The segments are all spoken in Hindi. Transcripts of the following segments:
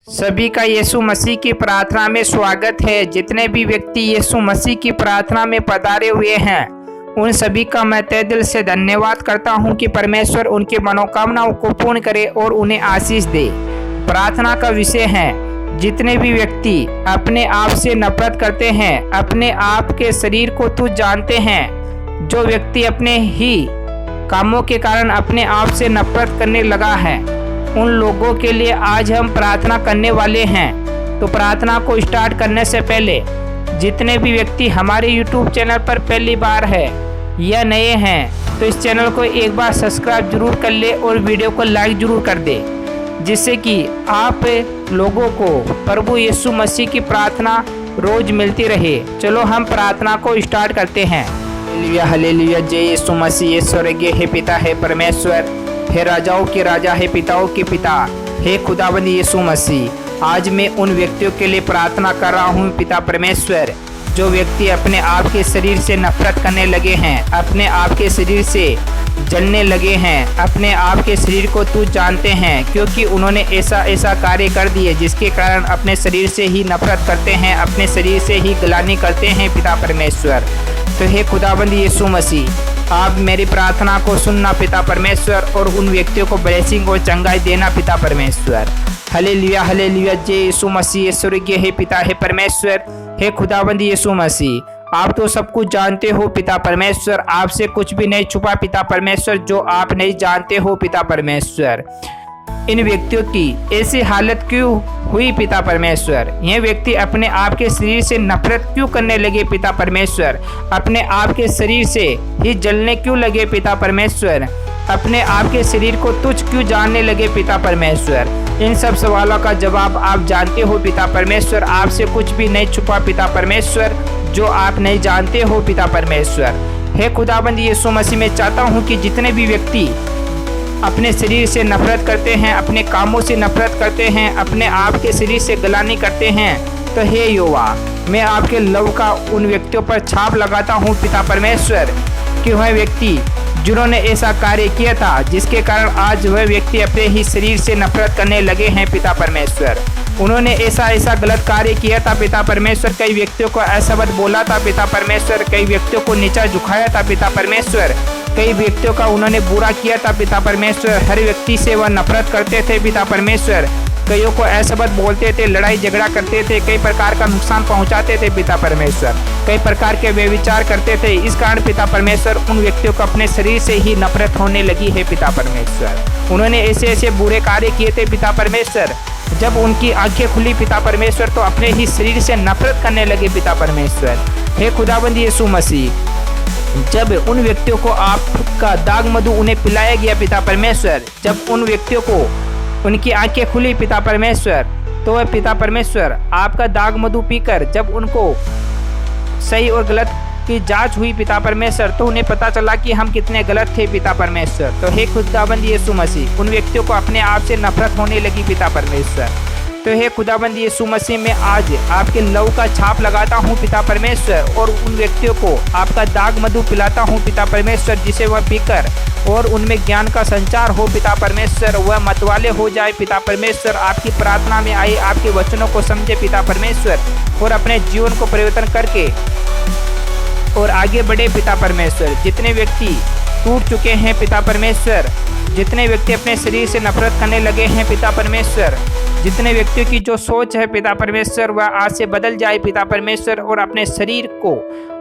सभी का यीशु मसीह की प्रार्थना में स्वागत है। जितने भी व्यक्ति यीशु मसीह की प्रार्थना में पधारे हुए हैं उन सभी का मैं तहे दिल से धन्यवाद करता हूं कि परमेश्वर उनकी मनोकामनाओं को पूर्ण करे और उन्हें आशीष दे। प्रार्थना का विषय है, जितने भी व्यक्ति अपने आप से नफरत करते हैं, अपने आप के शरीर को तुच्छ जानते हैं, जो व्यक्ति अपने ही कामों के कारण अपने आप से नफरत करने लगा है, उन लोगों के लिए आज हम प्रार्थना करने वाले हैं। तो प्रार्थना को स्टार्ट करने से पहले जितने भी व्यक्ति हमारे YouTube चैनल पर पहली बार है या नए हैं तो इस चैनल को एक बार सब्सक्राइब जरूर कर ले और वीडियो को लाइक जरूर कर दे, जिससे कि आप लोगों को प्रभु यीशु मसीह की प्रार्थना रोज मिलती रहे। चलो हम प्रार्थना को स्टार्ट करते हैं। Hallelujah hallelujah. जय यीशु मसीह। ये स्वर्गीय है पिता है परमेश्वर, हे राजाओं के राजा, हे पिताओं के पिता, हे खुदावंद यीशु मसीह। आज मैं उन व्यक्तियों के लिए प्रार्थना कर रहा हूँ पिता परमेश्वर, जो व्यक्ति अपने आप के शरीर से नफरत करने लगे हैं, अपने आप के शरीर से जलने लगे हैं, अपने आप के शरीर को तुच्छ जानते हैं, क्योंकि उन्होंने ऐसा कार्य कर दिए जिसके कारण अपने शरीर से ही नफरत करते हैं, अपने शरीर से ही गलानी करते हैं पिता परमेश्वर। तो हे खुदाबंद यीशु मसीह, आप मेरी प्रार्थना को सुनना पिता परमेश्वर और उन व्यक्तियों को ब्लेसिंग और चंगाई देना पिता परमेश्वर। Hallelujah hallelujah. जय यीशु मसीह। स्वर्गीय है पिता है परमेश्वर, हे खुदाबंद यीशु मसीह। आप तो सब कुछ जानते हो पिता परमेश्वर, आपसे कुछ भी नहीं छुपा पिता परमेश्वर, जो आप नहीं जानते हो पिता परमेश्वर। इन व्यक्तियों की ऐसी हालत क्यों हुई पिता परमेश्वर? ये व्यक्ति अपने आप के शरीर से नफरत क्यों करने लगे पिता परमेश्वर? अपने आप के शरीर से ही जलने क्यों लगे पिता परमेश्वर? अपने आप के शरीर को तुच्छ क्यों जानने लगे पिता परमेश्वर? इन सब सवालों का जवाब आप जानते हो पिता परमेश्वर, आपसे कुछ भी नहीं छुपा पिता परमेश्वर, जो आप नहीं जानते हो पिता परमेश्वर। हे खुदाबंद यीशु मसीह, मैं चाहता हूँ कि जितने भी व्यक्ति अपने शरीर से नफरत करते हैं, अपने कामों से नफरत करते हैं, अपने आप के शरीर से गलानी करते हैं, तो हे यहोवा, मैं आपके लव का उन व्यक्तियों पर छाप लगाता हूँ पिता परमेश्वर, कि वह व्यक्ति जिन्होंने ऐसा कार्य किया था जिसके कारण आज वह व्यक्ति अपने ही शरीर से नफरत करने लगे हैं पिता परमेश्वर। उन्होंने ऐसा गलत कार्य किया था पिता परमेश्वर, कई व्यक्तियों को अशब्द बोला था पिता परमेश्वर, कई व्यक्तियों को नीचा झुकाया था पिता परमेश्वर, कई व्यक्तियों का उन्होंने बुरा किया था पिता परमेश्वर। हर व्यक्ति से वह नफरत करते थे पिता परमेश्वर, कईयों को अशब्द बोलते थे, लड़ाई झगड़ा करते थे, कई प्रकार का नुकसान पहुंचाते थे पिता परमेश्वर, कई प्रकार के व्यभिचार करते थे। इस कारण पिता परमेश्वर उन व्यक्तियों को अपने शरीर से ही नफरत होने लगी है पिता परमेश्वर। उन्होंने ऐसे बुरे कार्य किए थे पिता परमेश्वर, जब उनकी आंखें खुली पिता परमेश्वर तो अपने ही शरीर से नफरत करने लगे पिता परमेश्वर। हे खुदाबंद यीशु मसीह, जब उन व्यक्तियों को आपका दाग मधु उन्हें पिलाया गया पिता परमेश्वर, जब उन व्यक्तियों को उनकी आंखें खुली पिता परमेश्वर, तो वह पिता परमेश्वर आपका दाग मधु पीकर जब उनको सही और गलत की जांच हुई पिता परमेश्वर, तो उन्हें पता चला कि हम कितने गलत थे पिता परमेश्वर। तो हे खुदाबंद यीशु मसीह, उन व्यक्तियों को अपने आप से नफरत होने लगी पिता परमेश्वर। तो हे खुदाबंद यीशु मसीह, मैं आज आपके लव का छाप लगाता हूँ पिता परमेश्वर और उन व्यक्तियों को आपका दाग मधु पिलाता हूँ पिता परमेश्वर, जिसे वह पीकर और उनमें ज्ञान का संचार हो पिता परमेश्वर, वह मतवाले हो जाए पिता परमेश्वर, आपकी प्रार्थना में आए, आपके वचनों को समझे पिता परमेश्वर और अपने जीवन को परिवर्तन करके और आगे बढ़े पिता परमेश्वर। जितने व्यक्ति टूट चुके हैं पिता परमेश्वर, जितने व्यक्ति अपने शरीर से नफरत करने लगे हैं पिता परमेश्वर, जितने व्यक्तियों की जो सोच है पिता परमेश्वर वह आज से बदल जाए पिता परमेश्वर और अपने शरीर को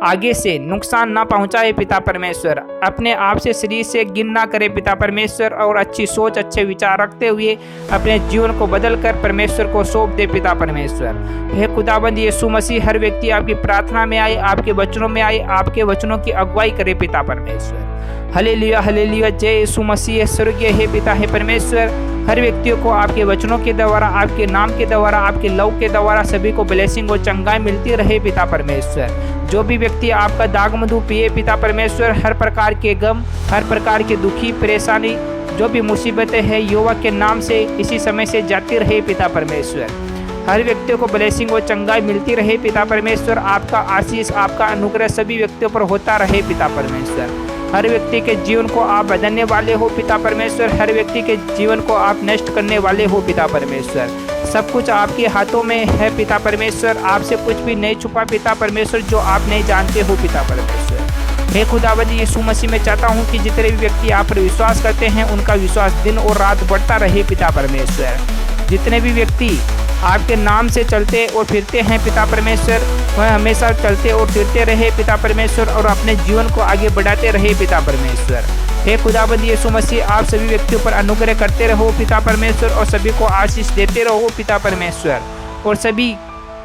आगे से नुकसान ना पहुंचाए पिता परमेश्वर, अपने आप से शरीर से गिन ना करे पिता परमेश्वर और अच्छी सोच अच्छे विचार रखते हुए अपने जीवन को बदल कर परमेश्वर को सौंप दे पिता परमेश्वर। हे खुदाबंद यीशु मसीह, हर व्यक्ति आपकी प्रार्थना में आए, आपके वचनों में आए, आपके वचनों की अगुवाई करे पिता परमेश्वर। Hallelujah hallelujah. जय यीशु मसीह। स्वर्गीय है पिता है परमेश्वर, हर व्यक्तियों को आपके वचनों के द्वारा, आपके नाम के द्वारा, आपके लव के द्वारा सभी को ब्लेसिंग और चंगाई मिलती रहे पिता परमेश्वर। जो भी व्यक्ति आपका दाग मधु पिए पिता परमेश्वर, हर प्रकार के गम, हर प्रकार के दुखी परेशानी, जो भी मुसीबतें हैं यहोवा के नाम से इसी समय से जाती रहे पिता परमेश्वर। हर व्यक्तियों को ब्लेसिंग और चंगाई मिलती रहे पिता परमेश्वर, आपका आशीष, आपका अनुग्रह सभी व्यक्तियों पर होता रहे पिता परमेश्वर। हर व्यक्ति के जीवन को आप बदलने वाले हो पिता परमेश्वर, हर व्यक्ति के जीवन को आप नष्ट करने वाले हो पिता परमेश्वर। सब कुछ आपके हाथों में है पिता परमेश्वर। आपसे कुछ भी नहीं छुपा पिता परमेश्वर, जो आप नहीं जानते हो पिता परमेश्वर। हे खुदावंद यीशु मसीह, मैं चाहता हूँ कि जितने भी व्यक्ति आप पर विश्वास करते हैं उनका विश्वास दिन और रात बढ़ता रहे पिता परमेश्वर। जितने भी व्यक्ति आपके नाम से चलते और फिरते हैं पिता परमेश्वर, वह हमेशा चलते और फिरते रहे पिता परमेश्वर और अपने जीवन को आगे बढ़ाते रहे पिता परमेश्वर। हे खुदावंद यीशु मसीह, आप सभी व्यक्तियों पर अनुग्रह करते रहो पिता परमेश्वर और सभी को आशीष देते रहो पिता परमेश्वर, और सभी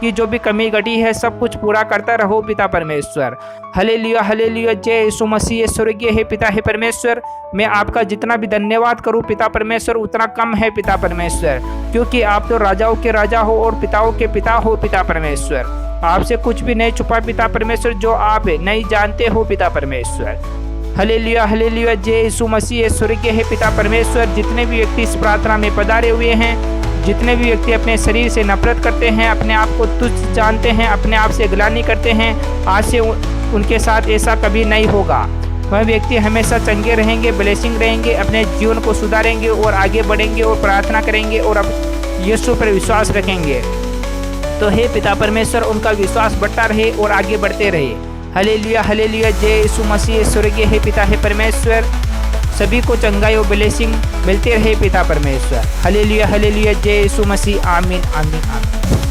की जो भी कमी घटी है सब कुछ पूरा करता रहो पिता परमेश्वर। हालेलुया हालेलुया, जय यीशु मसीह। स्वर्गीय है पिता है परमेश्वर, मैं आपका जितना भी धन्यवाद करूं पिता परमेश्वर उतना कम है पिता परमेश्वर, क्योंकि आप तो राजाओं के राजा हो और पिताओं के पिता हो पिता परमेश्वर। आपसे कुछ भी नहीं छुपा पिता परमेश्वर, जो आप नहीं जानते हो पिता परमेश्वर। हालेलुया हालेलुया, जय यीशु मसीह। स्वर्गीय है पिता परमेश्वर, जितने भी व्यक्ति इस प्रार्थना में पधारे हुए हैं, जितने भी व्यक्ति अपने शरीर से नफरत करते हैं, अपने आप को तुच्छ जानते हैं, अपने आप से गिलानी करते हैं, आज से उनके साथ ऐसा कभी नहीं होगा। वह व्यक्ति हमेशा चंगे रहेंगे, ब्लेसिंग रहेंगे, अपने जीवन को सुधारेंगे और आगे बढ़ेंगे और प्रार्थना करेंगे और अब यीशु पर विश्वास रखेंगे। तो हे पिता परमेश्वर, उनका विश्वास बढ़ता रहे और आगे बढ़ते रहे। हालेलुया हालेलुया, जय यीशु मसीह। स्वर्गीय है पिता है परमेश्वर, सभी को चंगाई और ब्लेसिंग मिलते रहे पिता परमेश्वर। हालेलुया हालेलुया, जय यीशु मसीह। आमीन आमीन आमीन।